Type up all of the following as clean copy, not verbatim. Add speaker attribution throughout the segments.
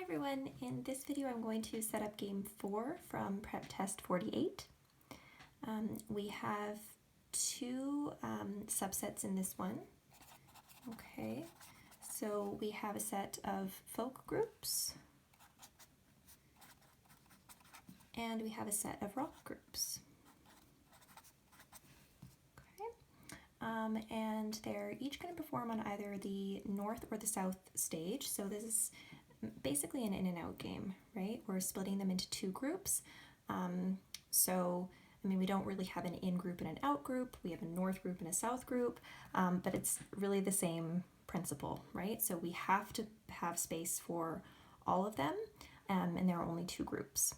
Speaker 1: everyone, in this video I'm going to set up game 4 from PrepTest 48. We have two subsets in this one. Okay, so we have a set of folk groups and we have a set of rock groups. And they're each going to perform on either the north or the south stage. So this is basically an in and out game, right? We're splitting them into two groups. We don't really have an in group and an out group. We have a north group and a south group, but it's really the same principle, right? So we have to have space for all of them, and there are only two groups.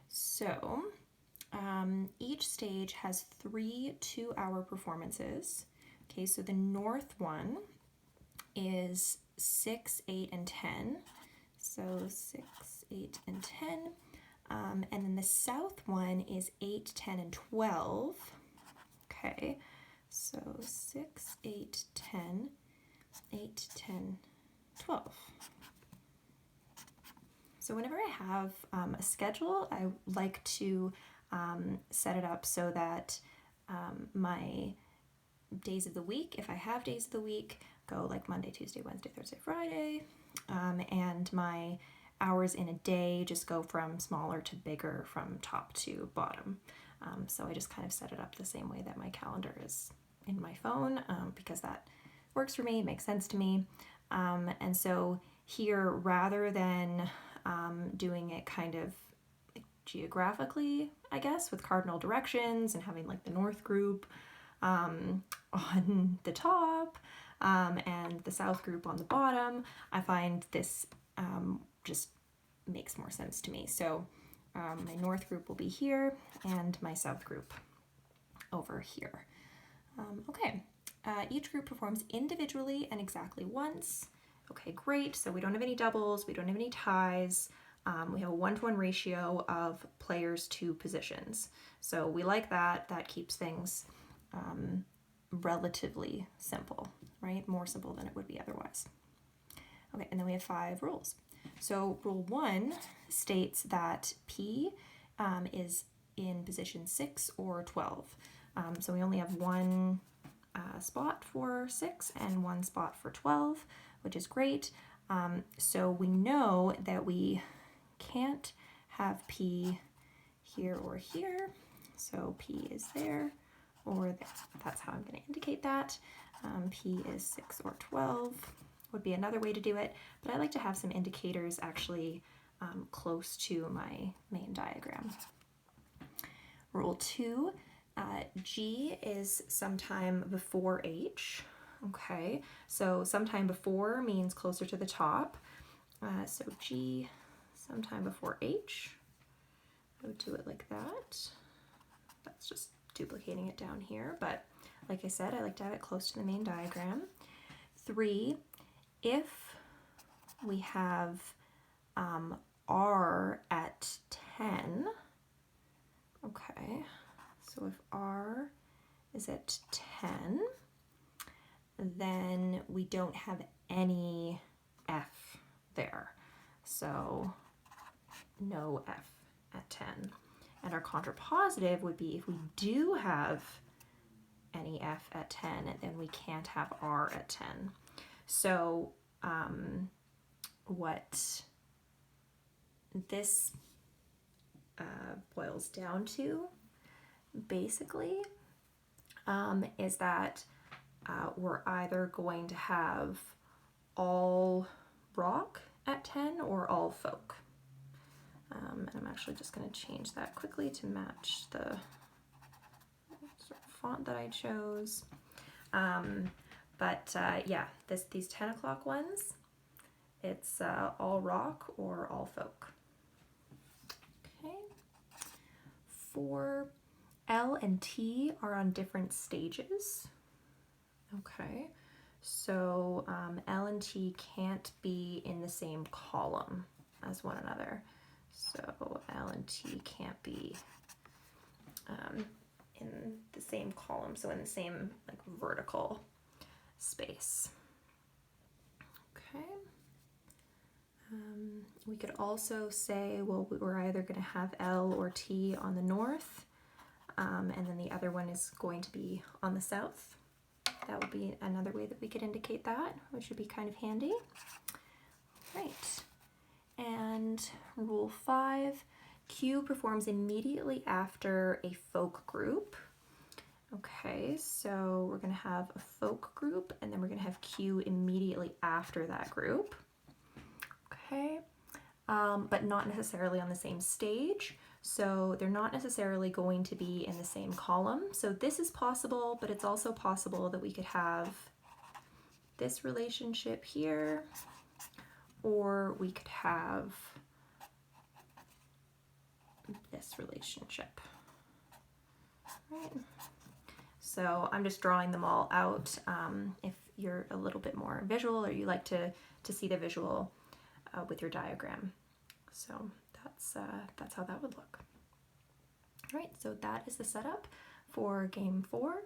Speaker 1: So each stage has 3 2-hour performances. Okay, so the north one is 6, 8, and 10. So 6, 8, and 10. And then the south one is 8, 10, and 12. Okay, so 6, 8, 10, 8, 10, 12. So whenever I have a schedule, I like to set it up so that my days of the week, if I have days of the week, go like Monday, Tuesday, Wednesday, Thursday, Friday, and my hours in a day just go from smaller to bigger, from top to bottom. So I just kind of set it up the same way that my calendar is in my phone, because that works for me, makes sense to me. And so here, rather than doing it kind of geographically, I guess, with cardinal directions and having like the north group on the top and the south group on the bottom, I find this just makes more sense to me. So my north group will be here and my south group over here. Each group performs individually and exactly once. Okay, great. So we don't have any doubles, we don't have any ties. We have a 1-to-1 ratio of players to positions. So we like that. That keeps things relatively simple, right? More simple than it would be otherwise. Okay, and then we have 5 rules. So rule 1 states that P is in position 6 or 12. So we only have one spot for 6 and one spot for 12, which is great. So we know that we can't have P here or here, so P is there or there. That's how I'm going to indicate that. P is 6 or 12 would be another way to do it, but I like to have some indicators actually close to my main diagram. Rule 2, G is sometime before H. Okay, so sometime before means closer to the top. So G sometime before H. I would do it like that. That's just duplicating it down here, but like I said, I like to have it close to the main diagram. 3, if we have R at 10, okay, so if R is at 10, then we don't have any F there. So no F at 10. And our contrapositive would be if we do have any F at 10, then we can't have R at 10. So what this boils down to basically is that we're either going to have all rock at 10 or all folk. And I'm actually just going to change that quickly to match the sort of font that I chose. Yeah, these 10 o'clock ones, it's all rock or all folk. Okay. 4, L and T are on different stages. Okay, so L and T can't be in the same column as one another. So L and T can't be in the same column, so in the same like vertical space. Okay, We could also say, well, we're either going to have L or T on the north, and then the other one is going to be on the south. That would be another way that we could indicate that, which would be kind of handy. Right. And rule 5, Q performs immediately after a folk group. Okay, so we're going to have a folk group, and then we're going to have Q immediately after that group. Okay, but not necessarily on the same stage. So they're not necessarily going to be in the same column. So this is possible, but it's also possible that we could have this relationship here, or we could have this relationship. Right. So I'm just drawing them all out. If you're a little bit more visual, or you like to see the visual with your diagram. So that's how that would look. All right, so that is the setup for game 4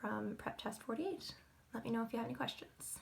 Speaker 1: from Prep Test 48. Let me know if you have any questions.